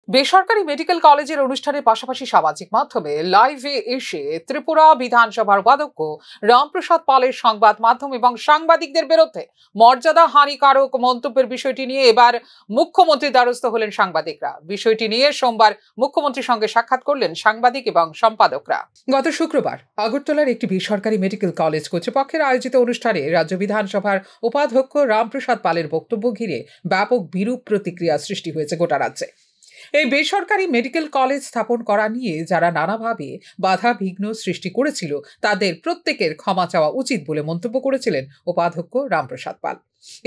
বেসরকারি মেডিকেল কলেজের অনুষ্ঠানের পাশাপাশি সামাজিক মাধ্যমে লাইভে এসে ত্রিপুরা বিধানসভার উপাধ্যক্ষ রামপ্রসাদ পালের সংবাদ মাধ্যম এবং সাংবাদিকদের বিরুদ্ধে মর্যাদা হানিকারক মন্তব্যের বিষয়টি নিয়ে এবার মুখ্যমন্ত্রীর দ্বারস্থ হলেন সাংবাদিকরা। বিষয়টি নিয়ে সোমবার মুখ্যমন্ত্রীর সঙ্গে সাক্ষাৎ করলেন সাংবাদিক এবং সম্পাদকরা। গত শুক্রবার আগরতলার একটি বেসরকারি মেডিকেল কলেজ কর্তৃপক্ষের আয়োজিত অনুষ্ঠানে রাজ্য বিধানসভার উপাধ্যক্ষ রামপ্রসাদ পালের বক্তব্য ঘিরে ব্যাপক বিরূপ প্রতিক্রিয়া সৃষ্টি হয়েছে গোটা রাজ্যে। এই বেসরকারি মেডিকেল কলেজ স্থাপন করা নিয়ে যারা নানাভাবে বাধা বিঘ্ন সৃষ্টি করেছিল তাদের প্রত্যেকের ক্ষমা চাওয়া উচিত বলে মন্তব্য করেছিলেন উপাধ্যক্ষ রামপ্রসাদ পাল।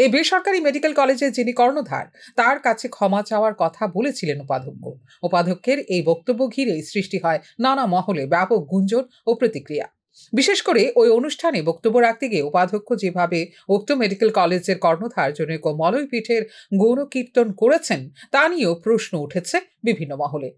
এই বেসরকারি মেডিকেল কলেজের যিনি কর্ণধার তার কাছে ক্ষমা চাওয়ার কথা বলেছিলেন উপাধ্যক্ষের এই বক্তব্য ঘিরেই সৃষ্টি হয় নানা মহলে ব্যাপক গুঞ্জন ও প্রতিক্রিয়া। বিশেষ করে ওই অনুষ্ঠানে বক্তব্য রাখতে গিয়ে উপাধ্যক্ষ যেভাবে উক্ত মেডিকেল কলেজের কর্ণধার জনৈক মলয়পীঠের গৌরকীর্তন করেছেন তা নিয়েও প্রশ্ন উঠেছে বিভিন্ন মহলে।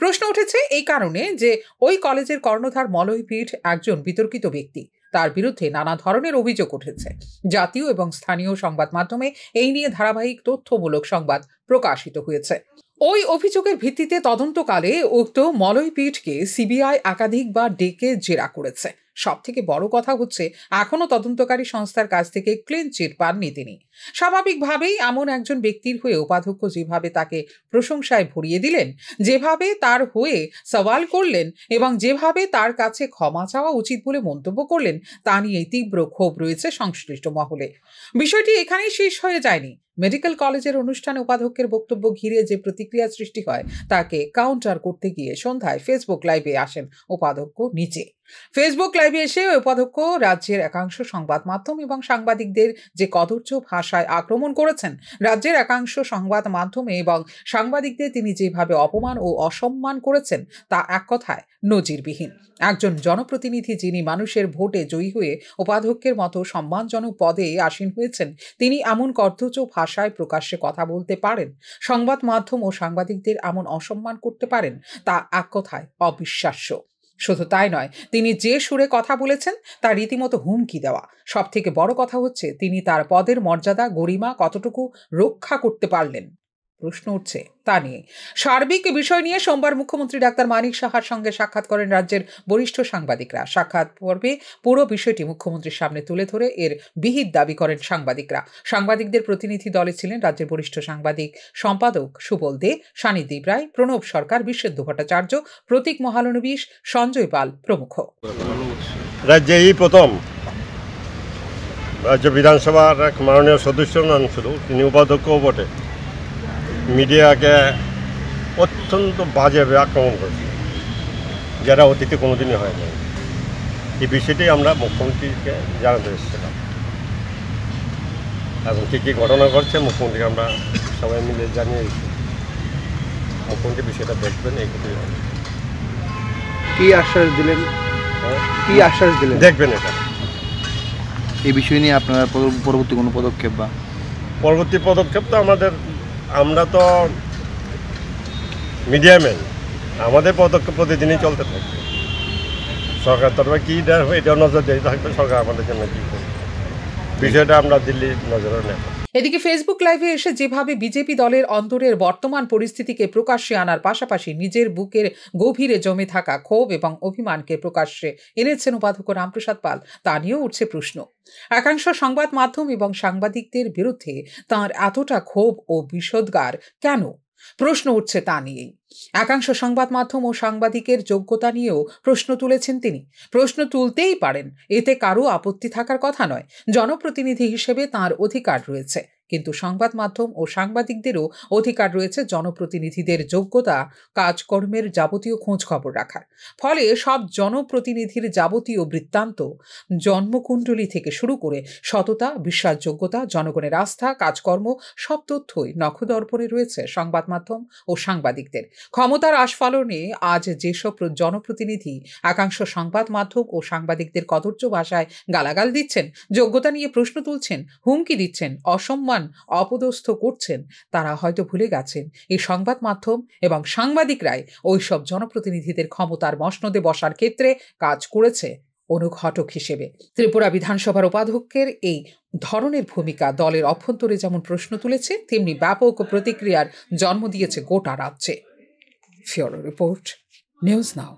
প্রশ্ন উঠেছে এই কারণে যে ওই কলেজের কর্ণধার মলয়পীঠ একজন বিতর্কিত ব্যক্তি, তার বিরুদ্ধে নানা ধরনের অভিযোগ উঠেছে। জাতীয় এবং স্থানীয় সংবাদ মাধ্যমে এই নিয়ে ধারাবাহিক তথ্যমূলক সংবাদ প্রকাশিত হয়েছে। ওই অভিযোগের ভিত্তিতে তদন্তকালে উক্ত মলয়পীঠকে সিবিআই একাধিকবার ডেকে জেরা করেছে। সব থেকে বড় কথা হচ্ছে এখনো তদন্তকারী সংস্থার কাছ থেকে ক্লিন চিট পাননি তিনি। স্বাভাবিকভাবেই এমন একজন ব্যক্তির হয়ে উপাধ্যক্ষ যেভাবে তাকে প্রশংসায় ভরিয়ে দিলেন, যেভাবে তার হয়ে সওয়াল করলেন এবং যেভাবে তার কাছে ক্ষমা চাওয়া উচিত বলে মন্তব্য করলেন তা নিয়ে তীব্র ক্ষোভ রয়েছে সংশ্লিষ্ট মহলে। বিষয়টি এখানেই শেষ হয়ে যায়নি। মেডিকেল কলেজের অনুষ্ঠানে উপাধ্যক্ষের বক্তব্য ঘিরে যে প্রতিক্রিয়া সৃষ্টি হয় তাকে কাউন্টার করতে গিয়ে সন্ধ্যায় ফেসবুক লাইভে আসেন উপাধ্যক্ষ নিজে। ফেসবুক লাইভে এসে উপাধ্যক্ষ রাজ্যের একাংশ সংবাদ মাধ্যম এবং সাংবাদিকদের যে কদর্য ভাষায় আক্রমণ করেছেন, রাজ্যের একাংশ সংবাদ মাধ্যমে এবং সাংবাদিকদের তিনি যেভাবে অপমান ও অসম্মান করেছেন তা এক কথায় নজিরবিহীন। একজন জনপ্রতিনিধি যিনি মানুষের ভোটে জয়ী হয়ে উপাধ্যক্ষের মতো সম্মানজনক পদে আসীন হয়েছেন, তিনি এমন কর্দজ ভাষায় প্রকাশ্যে কথা বলতে পারেন, সংবাদ মাধ্যম ও সাংবাদিকদের এমন অসম্মান করতে পারেন, তা এক কথায় অবিশ্বাস্য। শুধু তাই নয়, তিনি যে সুরে কথা বলেছেন তা রীতিমতো হুমকি দেওয়া। সব থেকে বড় কথা হচ্ছে তিনি তার পদের মর্যাদা গরিমা কতটুকু রক্ষা করতে পারলেন প্রশ্ন উঠছে তা নিয়ে। সার্বিক বিষয় নিয়ে সোমবার মুখ্যমন্ত্রী ডাক্তার মানিক সাহার সঙ্গে সাক্ষাৎ করেন রাজ্যের বরিষ্ঠ সাংবাদিকরা। সাক্ষাৎ পর্বে পুরো বিষয়টি মুখ্যমন্ত্রীর সামনে তুলে ধরে এর বিহিত দাবি করেন সাংবাদিকরা। সাংবাদিকদের প্রতিনিধি দলে ছিলেন রাজ্যের বরিষ্ঠ সাংবাদিক সম্পাদক সুবল দে, সানিদীপ রায়, প্রণব সরকার, বিশ্বজিৎ ভট্টাচার্য, প্রতীক মহালনবিশ, সঞ্জয় পাল প্রমুখ। রাজ্যে এই প্রথম রাজ্য বিধানসভার এক মাননীয় সদস্য নন শুধু, তিনি উপাধ্যক্ষও বটে, মিডিয়াকে অত্যন্ত বাজেভাবে আক্রমণ করেছে, যারা অতীতে কোনোদিনই হয় না। এই বিষয়টি আমরা মুখ্যমন্ত্রীকে জানাতে এসেছিলাম এবং কী কী ঘটনা ঘটছে মুখ্যমন্ত্রীকে আমরা সবাই মিলে জানিয়েছি। মুখ্যমন্ত্রী বিষয়টা দেখবেন, এই কথাই হবে। কি আশ্বাস দিলেন? কি আশ্বাস দিলেন? দেখবেন এটা। এই বিষয় নিয়ে আপনার পরবর্তী কোনো পদক্ষেপ বা পরবর্তী পদক্ষেপ তো আমরা তো মিডিয়াম্যান, আমাদের পদক্ষেপ প্রতিদিনই চলতে থাকবে। সরকার তরফে কী দেওয়া হবে এটাও নজর দিতে থাকবে, সরকার আমাদের জন্য কী করবে বিষয়টা আমরা দিল্লির নজরে নেব। এদিকে ফেসবুক লাইভে এসে যেভাবে বিজেপি দলের অন্তরের বর্তমান পরিস্থিতিকে প্রকাশ্যে আনার পাশাপাশি নিজের বুকের গভীরে জমে থাকা ক্ষোভ এবং অভিমানকে প্রকাশ্যে এনেছেন উপাধ্যক্ষ রামপ্রসাদ পাল, তা নিয়েও উঠছে প্রশ্ন। একাংশ সংবাদ মাধ্যম এবং সাংবাদিকদের বিরুদ্ধে তাঁর এতটা ক্ষোভ ও বিষোদ্গার কেন? প্রশ্ন উঠছে তা নিয়েই। একাংশ সংবাদ মাধ্যম ও সাংবাদিকের যোগ্যতা নিয়েও প্রশ্ন তুলেছেন তিনি। প্রশ্ন তুলতেই পারেন, এতে কারো আপত্তি থাকার কথা নয়। জনপ্রতিনিধি হিসেবে তাঁর অধিকার রয়েছে, কিন্তু সংবাদ মাধ্যম ও সাংবাদিকদেরও অধিকার রয়েছে জনপ্রতিনিধিদের যোগ্যতা কাজকর্মের যাবতীয় খোঁজ খবর রাখার। ফলে সব জনপ্রতিনিধির যাবতীয় বৃত্তান্ত, জন্মকুণ্ডলী থেকে শুরু করে সততা, বিশ্বাসযোগ্যতা, জনগণের আস্থা, কাজকর্ম সব তথ্যই নখদর্পণে রয়েছে সংবাদ মাধ্যম ও সাংবাদিকদের। ক্ষমতার আস্ফালনে আজ যেসব জনপ্রতিনিধি একাংশ সংবাদ মাধ্যম ও সাংবাদিকদের কদর্য ভাষায় গালাগাল দিচ্ছেন, যোগ্যতা নিয়ে প্রশ্ন তুলছেন, হুমকি দিচ্ছেন, অসম্মান অপদস্থ করছেন, তারা হয়তো ভুলে গেছেন এই সংবাদ মাধ্যম এবং সাংবাদিকরাই ওইসব জনপ্রতিনিধিদের ক্ষমতার মসনদে বসার ক্ষেত্রে কাজ করেছে অনুঘটক হিসেবে। ত্রিপুরা বিধানসভার উপাধ্যক্ষের এই ধরনের ভূমিকা দলের অভ্যন্তরে যেমন প্রশ্ন তুলেছে, তেমনি ব্যাপক প্রতিক্রিয়ার জন্ম দিয়েছে গোটা রাজ্যে। ফিওরো রিপোর্ট, নিউজ নাও।